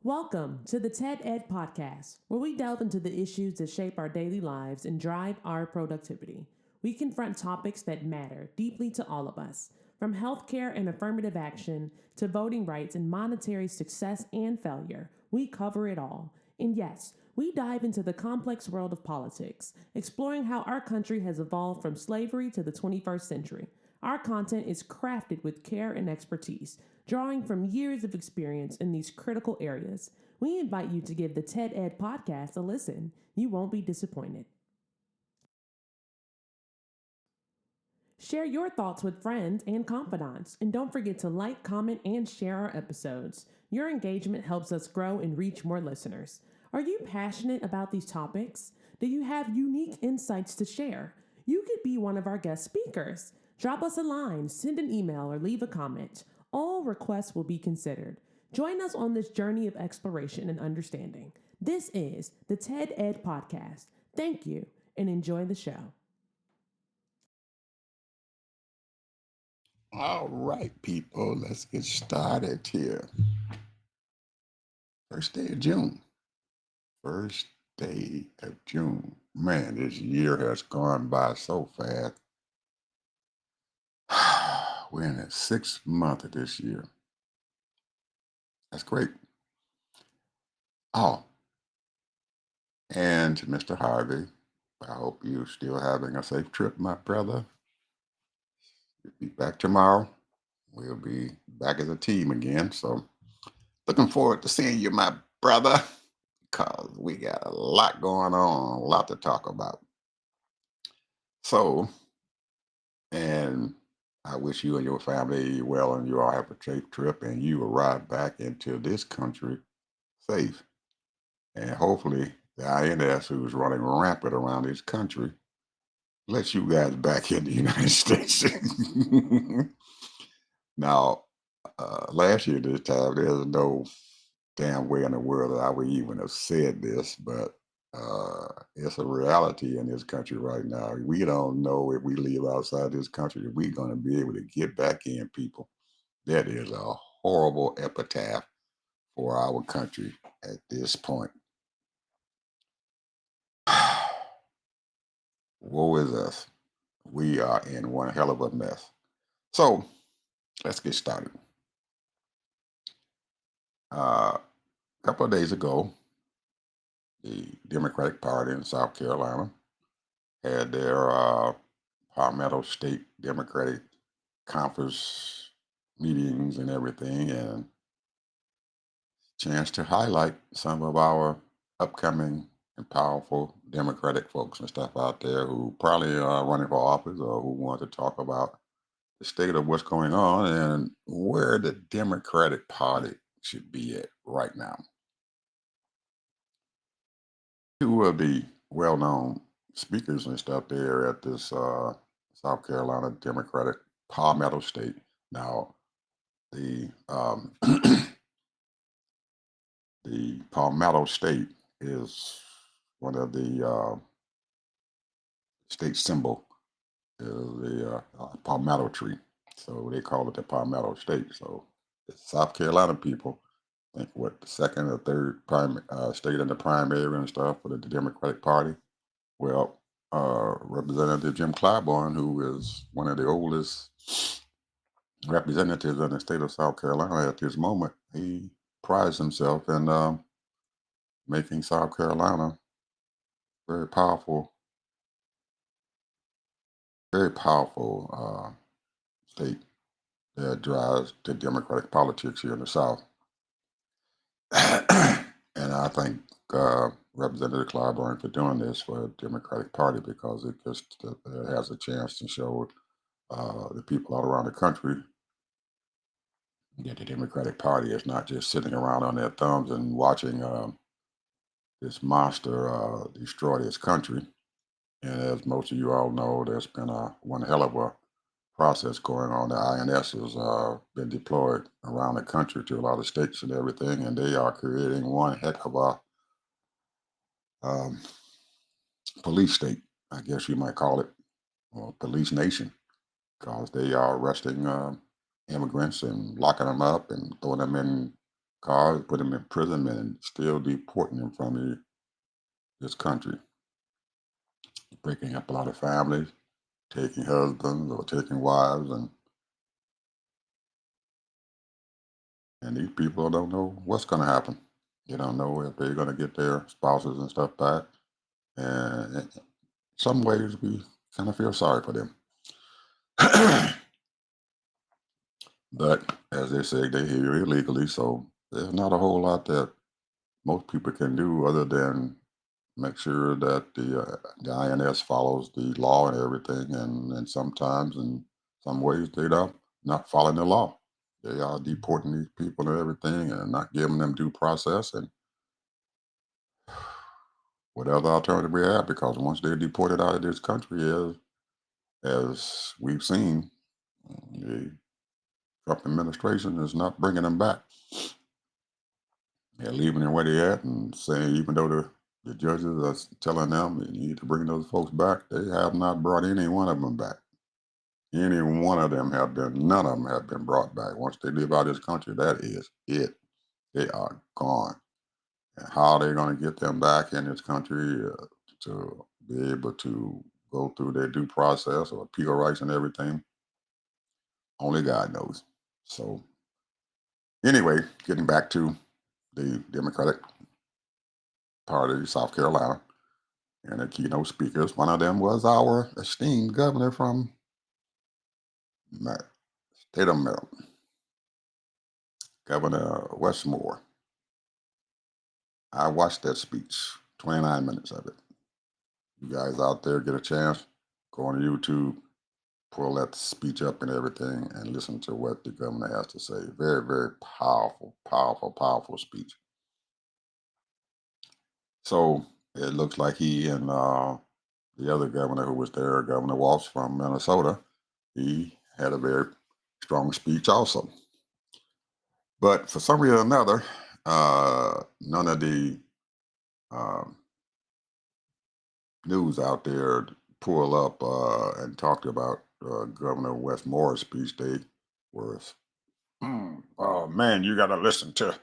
Welcome to the TED Ed Podcast, where we delve into the issues that shape our daily lives and drive our productivity. We confront topics that matter deeply to all of us, from healthcare and affirmative action to voting rights and monetary success and failure. We cover it all. And yes, we dive into the complex world of politics, exploring how our country has evolved from slavery to the 21st century. Our content is crafted with care and expertise, drawing from years of experience in these critical areas. We invite you to give the TED Ed podcast a listen. You won't be disappointed. Share your thoughts with friends and confidants, and don't forget to like, comment, and share our episodes. Your engagement helps us grow and reach more listeners. Are you passionate about these topics? Do you have unique insights to share? You could be one of our guest speakers. Drop us a line, send an email, or leave a comment. All requests will be considered. Join us on this journey of exploration and understanding. This is the TED Ed Podcast. Thank you, and enjoy the show. All right, people, let's get started here. First day of June. First day of June. Man, this year has gone by so fast. We're in the 6th month of this year. That's great. Oh, and to Mr. Harvey, I hope you're still having a safe trip, my brother. We'll be back tomorrow. We'll be back as a team again. So looking forward to seeing you, my brother, because we got a lot going on, a lot to talk about. So, and I wish you and your family well and you all have a safe trip and you arrive back into this country safe. And hopefully the INS who's running rampant around this country lets you guys back in the United States. Now, last year this time, there's no damn way in the world that I would even have said this, but it's a reality in this country right now. We don't know if we leave outside this country, if we're going to be able to get back in, people. That is a horrible epitaph for our country at this point. Woe is us. We are in one hell of a mess. So let's get started. A couple of days ago, the Democratic Party in South Carolina had their Palmetto State Democratic Conference meetings and everything, and chance to highlight some of our upcoming and powerful Democratic folks and stuff out there who probably are running for office or who want to talk about the state of what's going on and where the Democratic Party should be at right now. Two of the well-known speakers and stuff there at this South Carolina Democratic Palmetto State. Now, the the Palmetto State is one of the state symbol is the palmetto tree, so they call it the Palmetto State. So the South Carolina people think what the second or third state in the primary and stuff for the Democratic Party. Well, Representative Jim Clyburn, who is one of the oldest representatives in the state of South Carolina at this moment, he prides himself in making South Carolina very powerful, very powerful state that drives the Democratic politics here in the South. And I thank Representative Clyburn for doing this for the Democratic Party because it just has a chance to show the people all around the country that the Democratic Party is not just sitting around on their thumbs and watching this monster destroy this country. And as most of you all know, there's been one hell of a process going on. The INS has been deployed around the country to a lot of states and everything, and they are creating one heck of a police state, I guess you might call it, or police nation, because they are arresting immigrants and locking them up and throwing them in cars, put them in imprisonment, and still deporting them from this country, breaking up a lot of families, taking husbands or taking wives, and these people don't know what's going to happen. They don't know if they're going to get their spouses and stuff back. And in some ways, we kind of feel sorry for them. But as they say, they're here illegally, so there's not a whole lot that most people can do other than make sure that the INS follows the law and everything. And sometimes, in some ways, they don't not following the law. They are deporting these people and everything, and not giving them due process and whatever alternative we have. Because once they're deported out of this country, as we've seen, the Trump administration is not bringing them back. They're leaving them where they're at and saying, even though the judges are telling them you need to bring those folks back, they have not brought any one of them back. Any one of them have been, none of them have been brought back. Once they leave out of this country, that is it. They are gone. And how they're going to get them back in this country to be able to go through their due process or appeal rights and everything, only God knows. So, anyway, getting back to the Democratic Party, South Carolina, and the keynote speakers. One of them was our esteemed governor from Ma- state of Maryland, Governor Wes Moore. I watched that speech, 29 minutes of it. You guys out there get a chance, go on YouTube, pull that speech up and everything, and listen to what the governor has to say. Very, very powerful, powerful, powerful speech. So it looks like he and the other governor who was there, Governor Waltz from Minnesota, he had a very strong speech also. But for some reason or another, none of the um, news out there pull up and talked about Governor Wes Moore's speech. They were, oh man, you got to listen to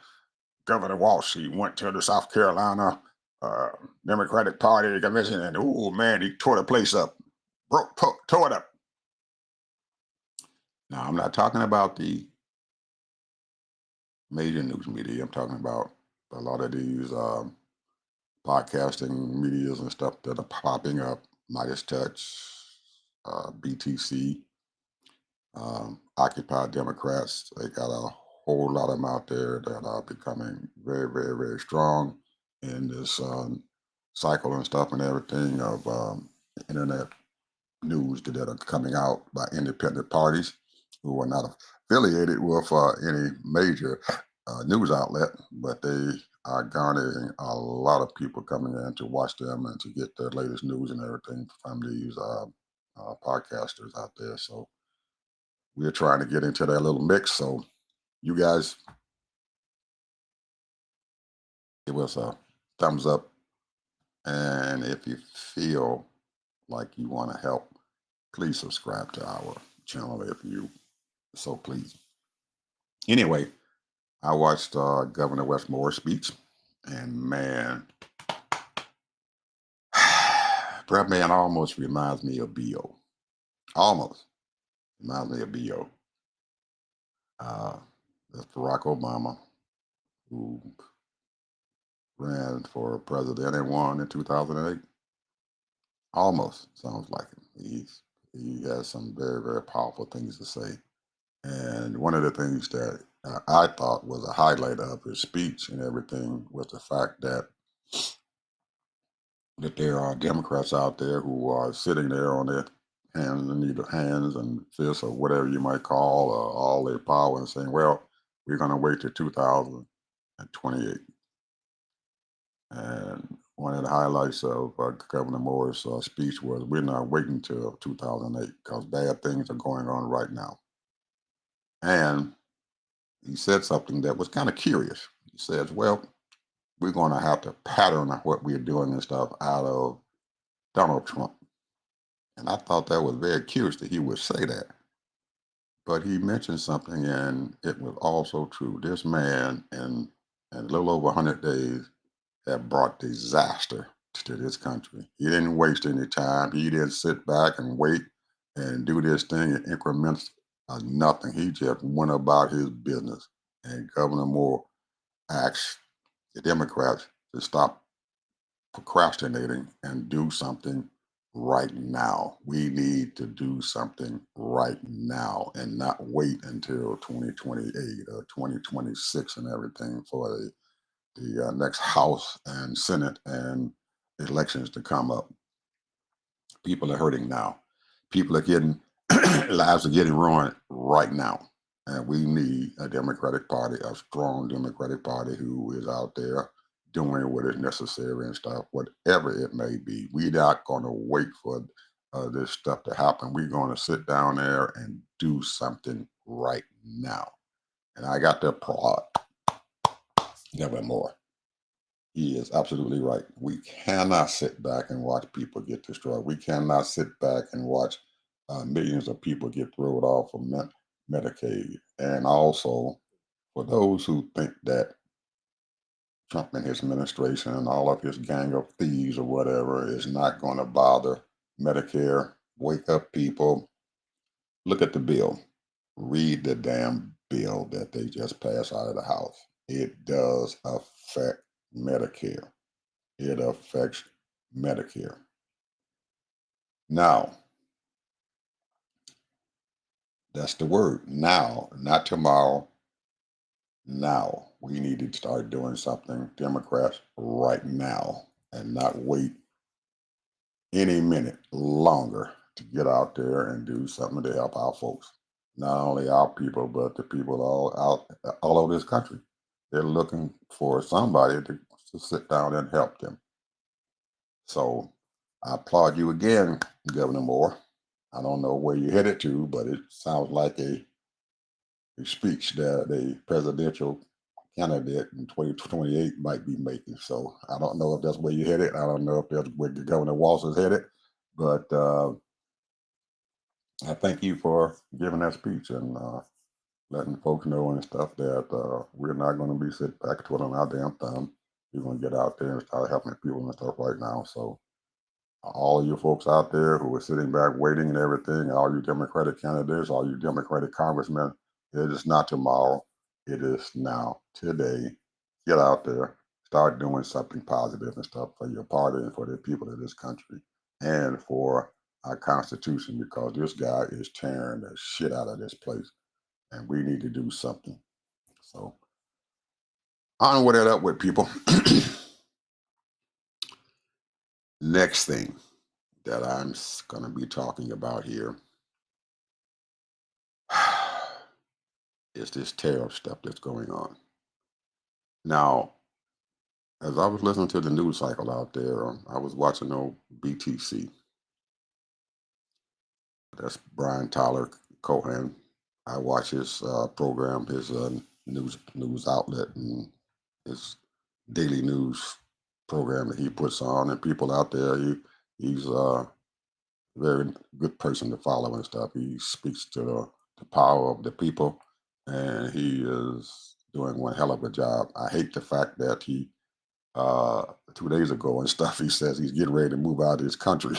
Governor Walsh. He went to the South Carolina uh, Democratic Party convention, and oh man, he tore the place up, tore it up. Now, I'm not talking about the major news media. I'm talking about a lot of these podcasting medias and stuff that are popping up. Midas Touch, BTC, Occupy Democrats. They got a whole lot of them out there that are becoming very, very, very strong in this cycle and stuff and everything of internet news that are coming out by independent parties who are not affiliated with any major news outlet, but they are garnering a lot of people coming in to watch them and to get their latest news and everything from these podcasters out there. So we're trying to get into that little mix. So you guys give us a thumbs up. And if you feel like you want to help, please subscribe to our channel if you so please. Anyway, I watched Governor Wes Moore's speech, and man, that man almost reminds me of B.O. Almost reminds me of B.O. Uh, that's Barack Obama, who ran for president and won in 2008. Almost sounds like him. He has some very, very powerful things to say. And one of the things that I thought was a highlight of his speech and everything was the fact that there are Democrats out there who are sitting there on their hands and either hands and fists or whatever you might call all their power and saying, well, we're going to wait till 2028. And one of the highlights of Governor Moore's speech was we're not waiting till 2008 because bad things are going on right now. And he said something that was kind of curious. He says, well, we're going to have to pattern what we're doing and stuff out of Donald Trump. And I thought that was very curious that he would say that. But he mentioned something, and it was also true. This man, in a little over 100 days, had brought disaster to this country. He didn't waste any time. He didn't sit back and wait and do this thing in increments of nothing. He just went about his business. And Governor Moore asked the Democrats to stop procrastinating and do something right now. We need to do something right now and not wait until 2028 or 2026 and everything for the next House and Senate and elections to come up. People are hurting now. People are getting lives are getting ruined right now. And we need a Democratic Party, a strong Democratic Party who is out there doing what is necessary and stuff, whatever it may be. We're not going to wait for this stuff to happen. We're going to sit down there and do something right now. And I got to applaud Governor Moore. He is absolutely right. We cannot sit back and watch people get destroyed. We cannot sit back and watch millions of people get thrown off of Medicaid. And also, for those who think that Trump and his administration and all of his gang of thieves or whatever is not going to bother Medicare, wake up, people. Look at the bill. Read the damn bill that they just passed out of the House. It does affect Medicare. It affects Medicare. Now, that's the word. Now, not tomorrow. Now, we need to start doing something, Democrats, right now, and not wait any minute longer to get out there and do something to help our folks. Not only our people, but the people all over this country. They're looking for somebody to sit down and help them. So I applaud you again, Governor Moore. I don't know where you're headed to, but it sounds like a speech that a presidential candidate in 2028 might be making. So I don't know if that's where you're headed. I don't know if that's where Governor Waltz is headed, but I thank you for giving that speech and letting folks know and stuff that we're not going to be sitting back twiddling our damn thumb. We're going to get out there and start helping people and stuff right now. So all of you folks out there who are sitting back waiting and everything, all you Democratic candidates, all you Democratic congressmen, it is not tomorrow. It is now, today. Get out there, start doing something positive and stuff for your party and for the people of this country and for our Constitution because this guy is tearing the shit out of this place and we need to do something. So, on with it up with people. Next thing that I'm going to be talking about here is this tariff stuff that's going on. Now, as I was listening to the news cycle out there, I was watching old BTC. That's Brian Tyler Cohen. I watch his program, his news outlet, and his daily news program that he puts on. And people out there, he's a very good person to follow and stuff. He speaks to the power of the people, and he is doing one hell of a job. I hate the fact that he 2 days ago and stuff, he says he's getting ready to move out of this country.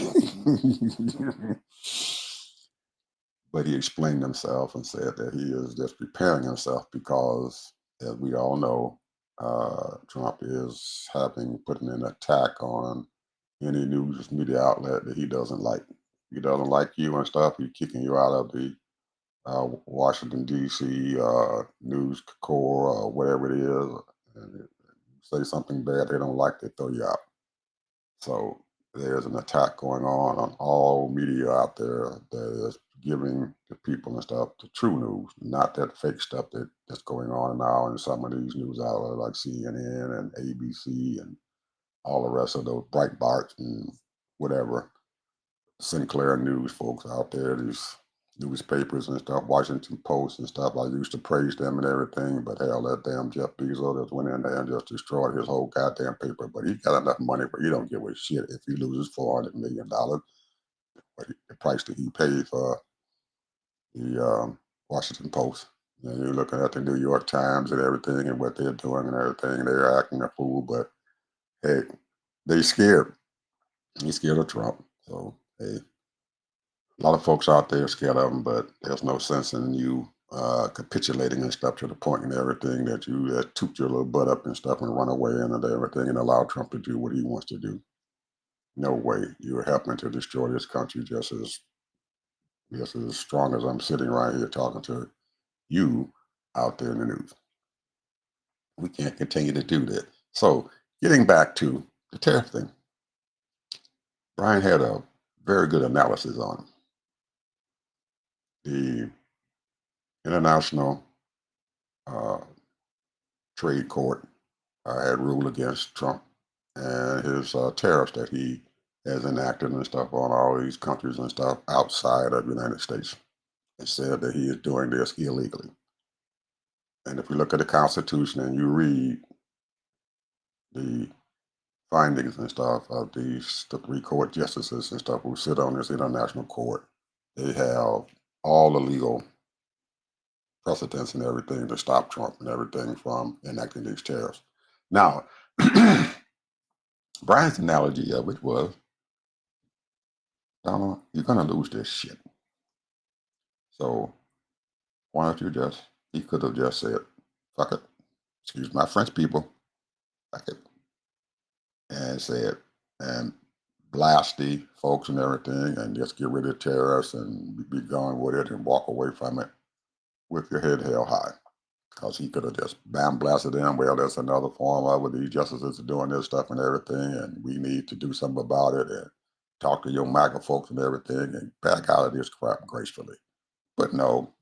But he explained himself and said that he is just preparing himself because, as we all know, Trump is putting an attack on any news media outlet that he doesn't like. He doesn't like you and stuff. He's kicking you out of the Washington D.C. News Corps or whatever it is. And say something bad they don't like, they throw you out. So there's an attack going on all media out there that is giving the people and stuff the true news, not that fake stuff that's going on now in some of these news outlets like CNN and ABC and all the rest of those Breitbart and whatever Sinclair News folks out there, these newspapers and stuff, Washington Post and stuff. I used to praise them and everything, but hell, that damn Jeff Bezos just went in there and just destroyed his whole goddamn paper. But he got enough money, but he don't give a shit if he loses $400 million. But the price that he paid for the Washington Post. And you're looking at the New York Times and everything and what they're doing and everything. They're acting a fool, but hey, they scared. They scared of Trump. So hey, a lot of folks out there are scared of him, but there's no sense in you capitulating and stuff to the point and everything that you toot your little butt up and stuff and run away and everything and allow Trump to do what he wants to do. No way. You're helping to destroy this country just as strong as I'm sitting right here talking to you out there in the news. We can't continue to do that. So getting back to the tariff thing, Brian had a very good analysis on the international uh, trade court had ruled against Trump and his tariffs that he has enacted and stuff on all these countries and stuff outside of the United States. It said that he is doing this illegally. And if you look at the Constitution and you read the findings and stuff of the three court justices and stuff who sit on this international court, they have all the legal precedents and everything to stop Trump and everything from enacting these tariffs. Now, Brian's analogy of it was, Donald, you're going to lose this shit. So why don't you he could have just said, fuck it, excuse my French people, fuck it, and said, and blast the folks and everything and just get rid of tariffs and be gone with it and walk away from it with your head held high. Because he could have just bam blasted them. Well, there's another form of it. These justices are doing this stuff and everything, and we need to do something about it and talk to your MAGA folks and everything and back out of this crap gracefully. But no,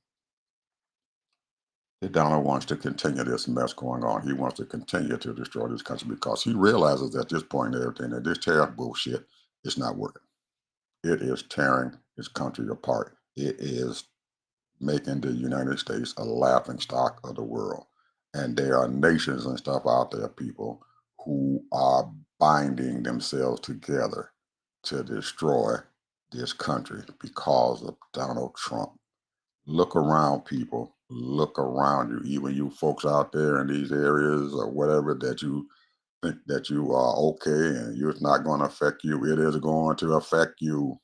Donald wants to continue this mess going on. He wants to continue to destroy this country because he realizes at this point and everything that this tariff bullshit is not working. It is tearing his country apart. It is making the United States a laughing stock of the world. And there are nations and stuff out there, people who are binding themselves together to destroy this country because of Donald Trump. Look around, people. Look around you. Even you folks out there in these areas or whatever that you think that you are okay and it's not going to affect you. It is going to affect you.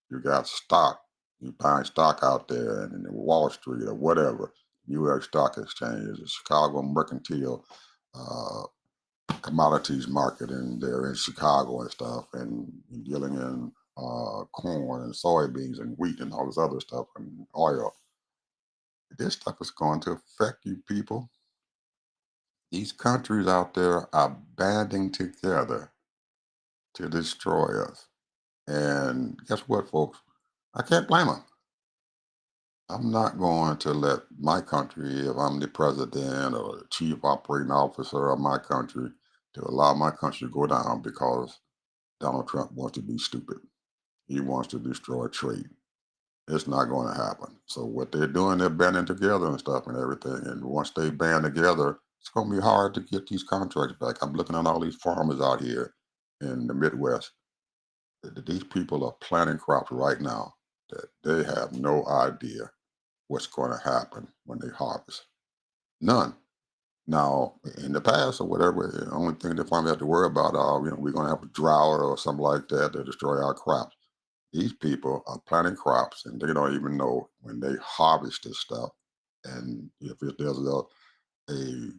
You got stock. You buying stock out there and in Wall Street or whatever. New York Stock Exchange, the Chicago Mercantile uh, Commodities Market, and they're in Chicago and stuff, and dealing in corn and soybeans and wheat and all this other stuff and oil. This stuff is going to affect you people. These countries out there are banding together to destroy us. And guess what, folks? I can't blame them. I'm not going to let my country, if I'm the president or the chief operating officer of my country, to allow my country to go down because Donald Trump wants to be stupid. He wants to destroy trade. It's not going to happen. So what they're doing, they're banding together and stuff and everything. And once they band together, it's going to be hard to get these contracts back. I'm looking at all these farmers out here in the Midwest. These people are planting crops right now that they have no idea what's going to happen when they harvest. None. Now, in the past or whatever, the only thing the farmers have to worry about are, we're going to have a drought or something like that to destroy our crops. These people are planting crops and they don't even know when they harvest this stuff. And if there's a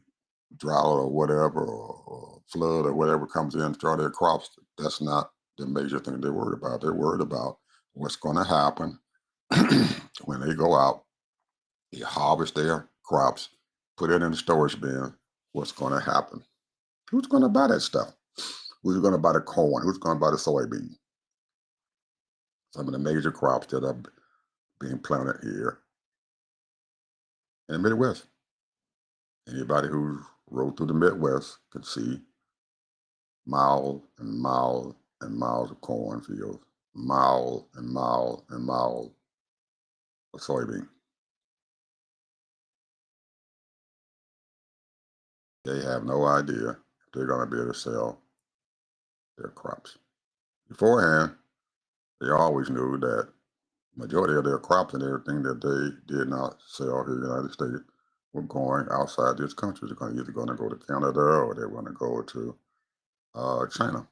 drought or whatever, or flood or whatever comes in and destroy their crops, that's not the major thing they're worried about. They're worried about what's going to happen when they go out, they harvest their crops, put it in the storage bin. What's going to happen? Who's going to buy that stuff? Who's going to buy the corn? Who's going to buy the soybean? Some of the major crops that are being planted here in the Midwest. Anybody who rode through the Midwest could see miles and miles and miles of cornfields, miles and miles and miles of soybean. They have no idea if they're going to be able to sell their crops. Beforehand, they always knew that Majority of their crops and everything that they did not sell here in the United States were going outside this country. They're either going to go to Canada or they're going to go to China.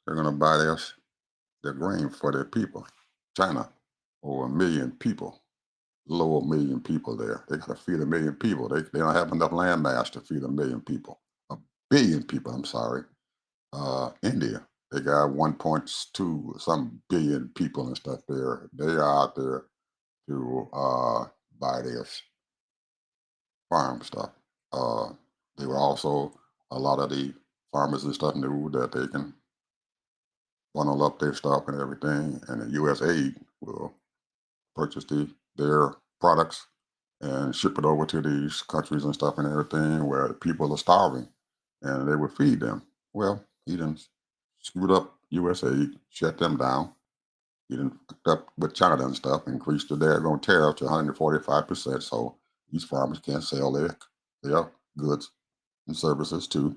They're going to buy their grain for their people. China, over 1 million people, a little over 1 million people there. They got to feed 1 million people. They don't have enough land mass to feed 1 million people. 1 billion people, I'm sorry. India, they got 1.2 some billion people and stuff there. They are out there to buy their farm stuff. Uh, they were also, a lot of the farmers and stuff knew that they can funnel up their stuff and everything, and the U.S. aid will purchase their products and ship it over to these countries and stuff and everything where people are starving, and they would feed them. Well, he done screwed up U.S. aid, shut them down. He done fucked up with China and stuff, increased the daggone tariff to 145%. So these farmers can't sell their goods and services to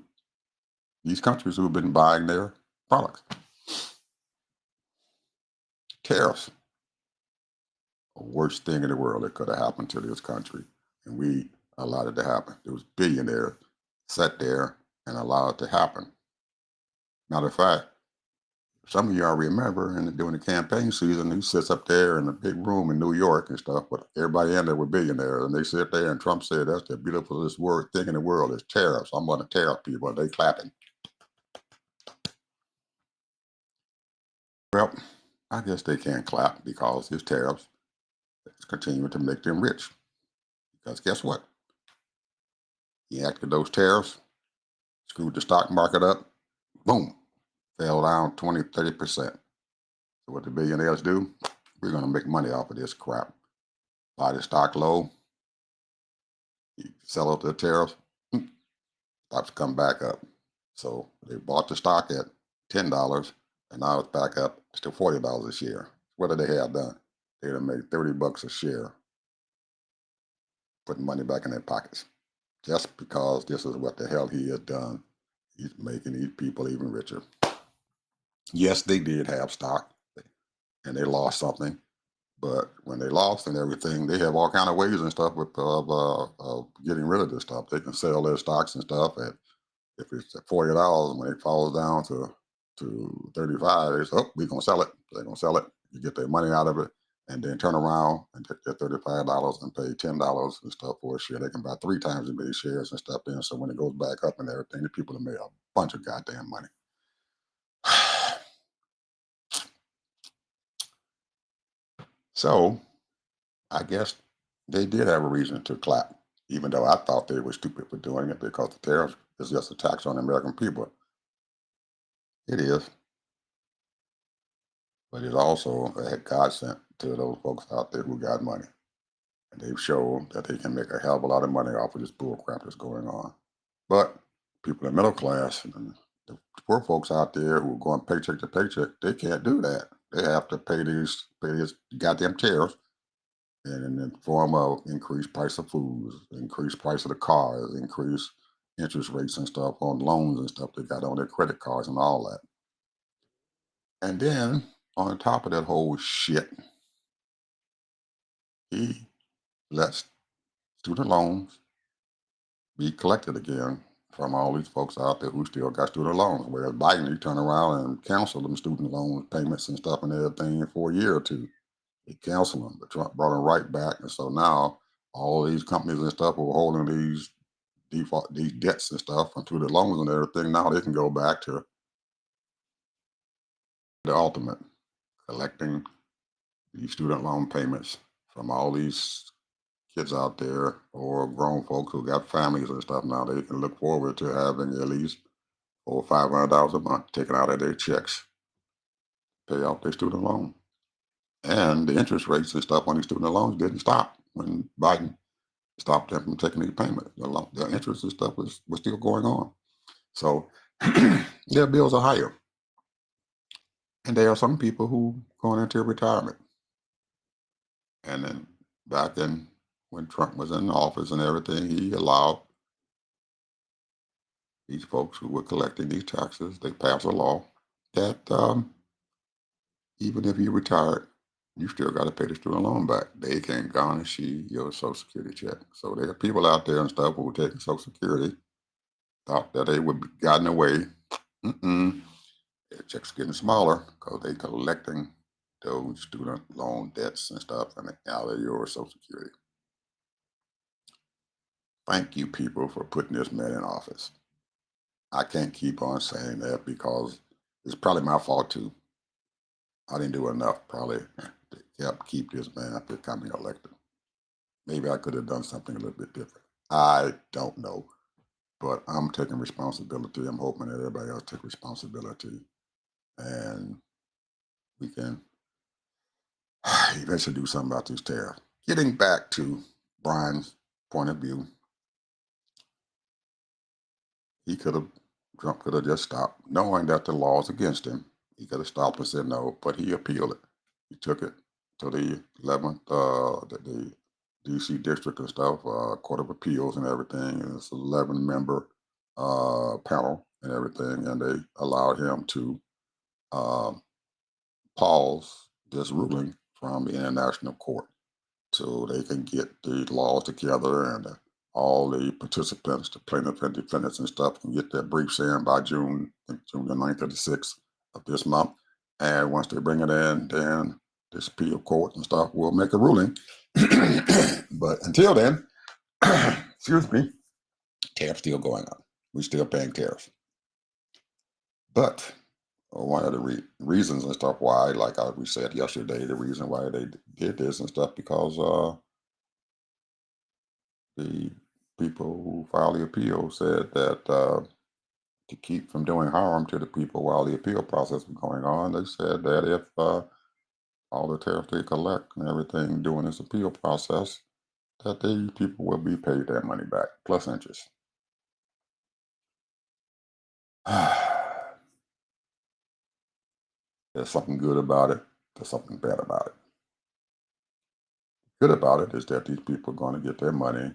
these countries who've been buying their products. Tariffs, the worst thing in the world that could have happened to this country. And we allowed it to happen. There was billionaires sat there and allowed it to happen. Matter of fact, some of y'all remember during the campaign season, he sits up there in a big room in New York and stuff, but everybody in there were billionaires. And they sit there and Trump said, that's the beautifulest thing in the world is tariffs. I'm going to tariff people. And they clapping. Well, I guess they can't clap because his tariffs is continuing to make them rich. Because guess what? He acted those tariffs, screwed the stock market up, boom, fell down 20, 30%. So what the billionaires do, we're going to make money off of this crap. Buy the stock low, you sell it to the tariffs, stocks come back up. So they bought the stock at $10, and now it's back up to $40 a share. What did they have done? They'd have made $30 a share, putting money back in their pockets. Just because this is what the hell he had done. He's making these people even richer. Yes, they did have stock, and they lost something. But when they lost and everything, they have all kind of ways and stuff of getting rid of this stuff. They can sell their stocks and stuff at, if it's at $40, when it falls down to 35, they say, oh, we're gonna sell it. They're gonna sell it. You get their money out of it, and then turn around and take their $35 and pay $10 and stuff for a share. They can buy 3 times as many shares and stuff in. So when it goes back up and everything, the people have made a bunch of goddamn money. So I guess they did have a reason to clap, even though I thought they were stupid for doing it because the tariff is just a tax on the American people. It is, but it's also a godsend to those folks out there who got money. And they've shown that they can make a hell of a lot of money off of this bull crap that's going on. But people in the middle class and the poor folks out there who are going paycheck to paycheck, they can't do that. They have to pay these goddamn tariffs, and in the form of increased price of foods, increased price of the cars, increased interest rates and stuff on loans and stuff they got on their credit cards and all that. And then on top of that whole shit, he lets student loans be collected again from all these folks out there who still got student loans. Whereas Biden, he turned around and canceled them student loan payments and stuff and everything for a year or two. He canceled them, but Trump brought them right back. And so now all these companies and stuff who are holding these debts and stuff and through the loans and everything, now they can go back to the ultimate, collecting these student loan payments from all these kids out there or grown folks who got families and stuff. Now they can look forward to having at least over $500 a month taken out of their checks, pay off their student loan. And the interest rates and stuff on these student loans didn't stop when Biden stopped them from taking these payments. The interest and stuff was still going on. So their bills are higher. And there are some people who going into retirement. And then back in when Trump was in office and everything, he allowed these folks who were collecting these taxes, they passed a law that even if you retired you still got to pay the student loan back. They can garnish your Social Security check. So there are people out there and stuff who were taking Social Security, thought that they would be gotten away. Mm-mm. Their checks getting smaller because they collecting those student loan debts and stuff and out of your Social Security. Thank you, people, for putting this man in office. I can't keep on saying that because it's probably my fault too. I didn't do enough probably to help keep this man from becoming elected. Maybe I could have done something a little bit different. I don't know, but I'm taking responsibility. I'm hoping that everybody else take responsibility, and we can eventually do something about these tariffs. Getting back to Brian's point of view, he could have Trump could have just stopped, knowing that the law is against him. He could have stopped and said no, but he appealed it. He took it to the 11th, the D.C. district and stuff, Court of Appeals and everything. And it's an 11-member panel and everything, and they allowed him to uh, pause this ruling from the International Court so they can get the laws together and all the participants, the plaintiffs and defendants and stuff, can get their briefs in by June, I think June the 9th or the 6th of this month. And once they bring it in, then this appeal court and stuff will make a ruling. But until then, excuse me, tariffs still going on. We're still paying tariffs. But one of the reasons and stuff why, like we said yesterday, the reason why they did this and stuff because the people who filed the appeal said that to keep from doing harm to the people while the appeal process was going on, they said that if all the tariffs they collect and everything during this appeal process, that these people will be paid their money back plus interest. There's something good about it. There's something bad about it. Good about it is that these people are going to get their money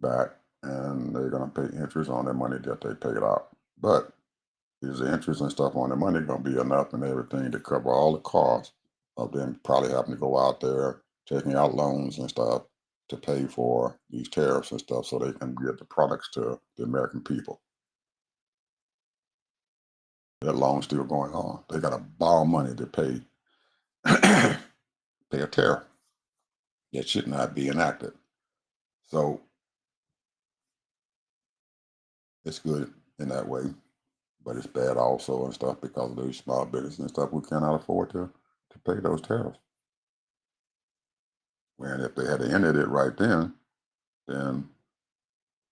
back and they're going to pay interest on their money that they paid out. But is the interest and stuff on the money going to be enough and everything to cover all the costs of them probably having to go out there, taking out loans and stuff to pay for these tariffs and stuff so they can get the products to the American people? That loan's still going on. They got to borrow money to pay pay a tariff that should not be enacted. So it's good in that way, but it's bad also and stuff because of those small businesses and stuff who cannot afford to pay those tariffs. When if they had ended it right then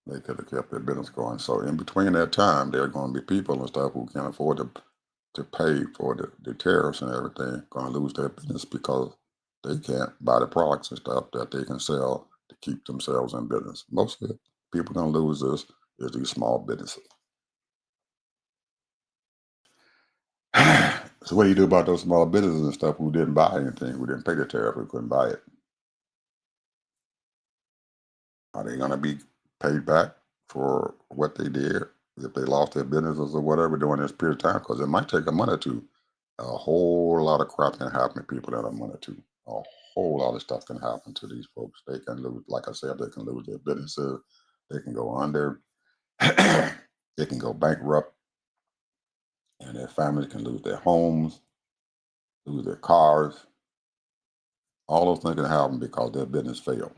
they could have kept their business going. So in between that time, there are going to be people and stuff who can't afford to pay for the tariffs and everything, going to lose their business because they can't buy the products and stuff that they can sell to keep themselves in business. Most of the people going to lose this is these small businesses. So what do you do about those small businesses and stuff who didn't buy anything, who didn't pay the tariff, who couldn't buy it? Are they going to be paid back for what they did if they lost their businesses or whatever during this period of time? Because it might take a month or two. A whole lot of crap can happen to people in a month or two. A whole lot of stuff can happen to these folks. They can lose, like I said, they can lose their businesses. They can go under. They can go bankrupt, and their families can lose their homes, lose their cars. All those things can happen because their business failed.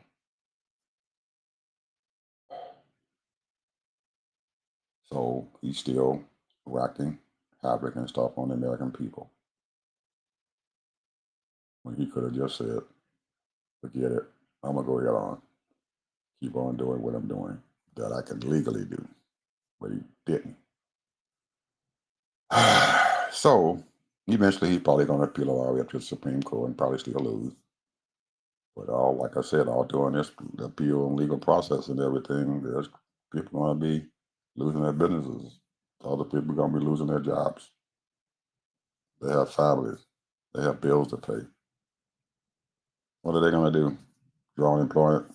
So he's still wreaking havoc and stuff on the American people. When he could have just said, forget it, I'm gonna go ahead on, keep on doing what I'm doing that I can legally do. But he didn't. So eventually he's probably gonna appeal all the way up to the Supreme Court and probably still lose. But all like I said, all during this appeal and legal process and everything, there's people gonna be losing their businesses. Other people gonna be losing their jobs. They have families. They have bills to pay. What are they going to do? Draw unemployment?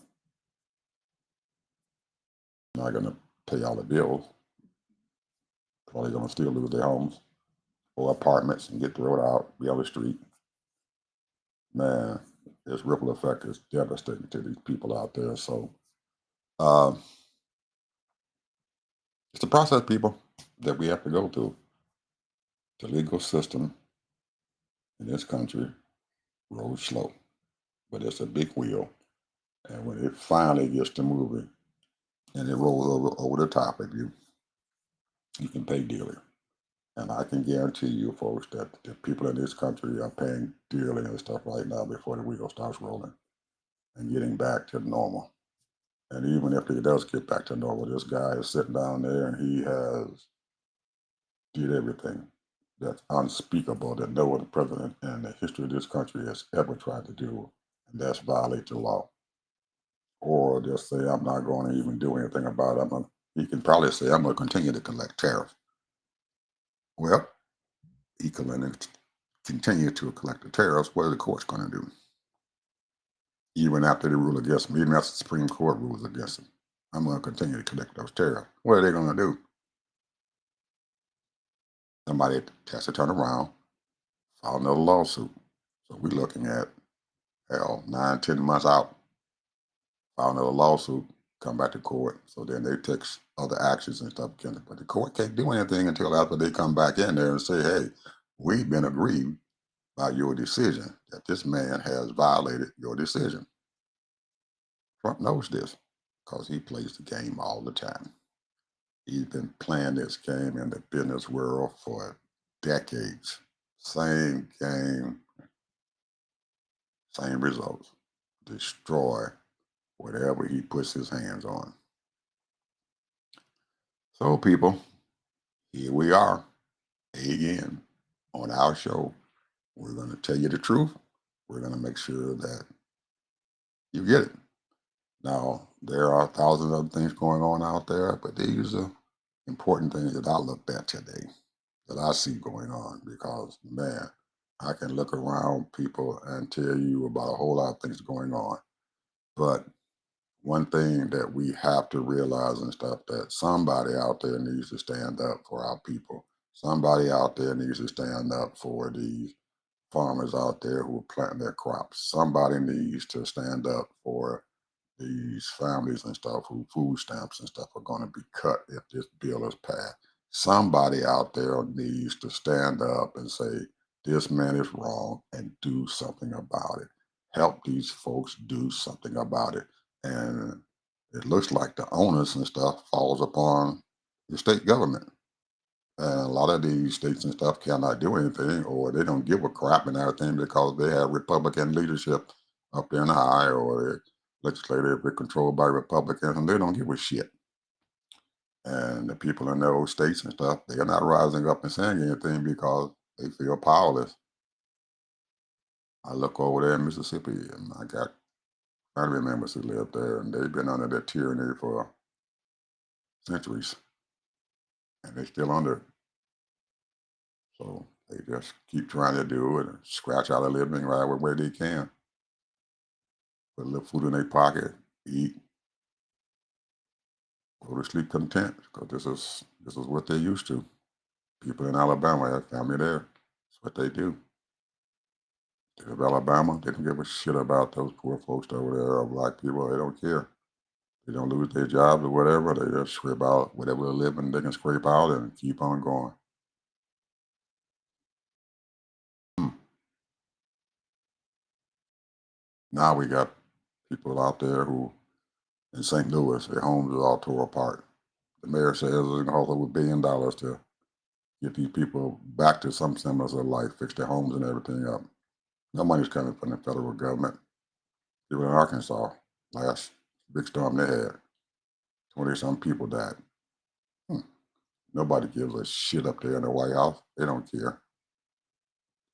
Not going to pay all the bills. Probably going to still lose their homes or apartments and get thrown out, be on the street. man, its ripple effect is devastating to these people out there. So uh, it's a process, people, that we have to go through. The legal system in this country rolls slow, but it's a big wheel. And when it finally gets to moving and it rolls over the top of you, you can pay dearly. And I can guarantee you, folks, that the people in this country are paying dearly and stuff right now before the wheel starts rolling and getting back to normal. And even if it does get back to normal, this guy is sitting down there and he has did everything that's unspeakable that no other president in the history of this country has ever tried to do, and that's violate the law. Or just say, I'm not going to even do anything about it. He can probably say, I'm going to continue to collect tariffs. Well, he can continue to collect the tariffs. What are the courts going to do? Even after they rule against him, even after the Supreme Court rules against him, I'm going to continue to collect those tariffs. What are they going to do? Somebody has to turn around, file another lawsuit. So we're looking at, hell, 9, 10 months out, file another lawsuit, come back to court. So then they take other actions and stuff against it. But the court can't do anything until after they come back in there and say, hey, we've been aggrieved by your decision that this man has violated your decision. Trump knows this because he plays the game all the time. He's been playing this game in the business world for decades. Same game, same results. Destroy whatever he puts his hands on. So, people, here we are again on our show. We're going to tell you the truth. We're going to make sure that you get it. Now, there are thousands of things going on out there, but these are important things that I looked at today, that I see going on, because, man, I can look around people and tell you about a whole lot of things going on. But one thing that we have to realize and stuff, that somebody out there needs to stand up for our people. Somebody out there needs to stand up for these farmers out there who are planting their crops. Somebody needs to stand up for these families and stuff who food stamps and stuff are going to be cut if this bill is passed. Somebody out there needs to stand up and say, this man is wrong, and do something about it. Help these folks do something about it. And it looks like the onus and stuff falls upon the state government. And a lot of these states and stuff cannot do anything, or they don't give a crap and everything because they have Republican leadership up there in the high, or the legislative is controlled by Republicans, and they don't give a shit. And the people in those states and stuff, they're not rising up and saying anything because they feel powerless. I look over there in Mississippi, and I got family members who live there, and they've been under that tyranny for centuries, and they're still under it. So they just keep trying to do it and scratch out a living right where they can. Put a little food in their pocket, eat, go to sleep content, because this is what they're used to. People in Alabama have family there. That's what they do. State of Alabama, they don't give a shit about those poor folks over there or black people. They don't care. They don't lose their jobs or whatever. They just scrape out whatever living they can scrape out and keep on going. Hmm. Now we got people out there who in St. Louis, their homes are all tore apart. The mayor says it's going to cost over $1 billion to get these people back to some semblance of life, fix their homes and everything up. No money's coming from the federal government. Even in Arkansas, last big storm they had, 20 some people died. Hmm. Nobody gives a shit up there in the White House. They don't care.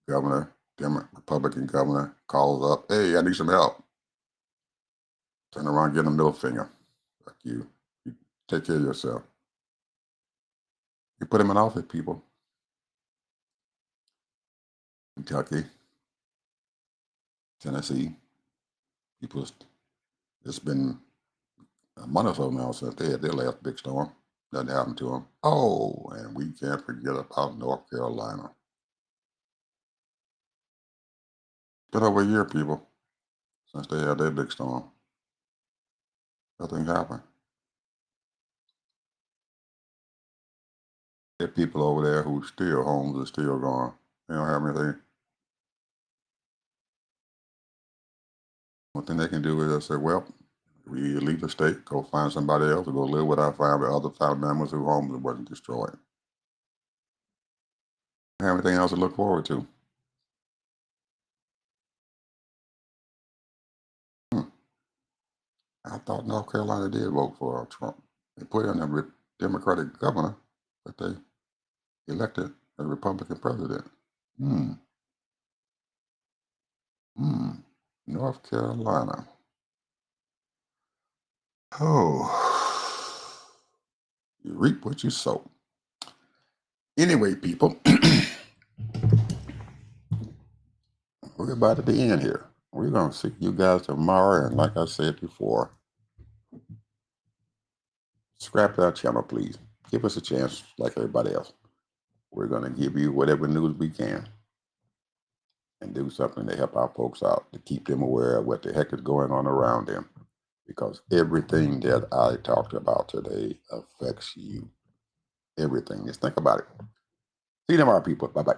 Governor, Republican governor calls up, hey, I need some help. Turn around, give them a middle finger. Fuck you. You take care of yourself. You put them in office, people. Kentucky, Tennessee, people, it's been a month or so now since they had their last big storm. Nothing happened to them. Oh, and we can't forget about North Carolina. Been over a year, people, since they had their big storm. Nothing happened. There are people over there who still homes are still gone. They don't have anything. One thing they can do is they say, well, we either leave the state, go find somebody else, or go live with our family, other family members whose homes wasn't destroyed. Don't have anything else to look forward to. Hmm. I thought North Carolina did vote for Trump. They put in a Democratic governor, but they elected a Republican president. Hmm. Hmm. North Carolina. Oh, you reap what you sow. Anyway, people, we're about at the end here. We're going to see you guys tomorrow. And like I said before, subscribe to our channel, please. Give us a chance like everybody else. We're going to give you whatever news we can and do something to help our folks out, to keep them aware of what the heck is going on around them. Because everything that I talked about today affects you. Everything. Just think about it. See you tomorrow, people. Bye-bye.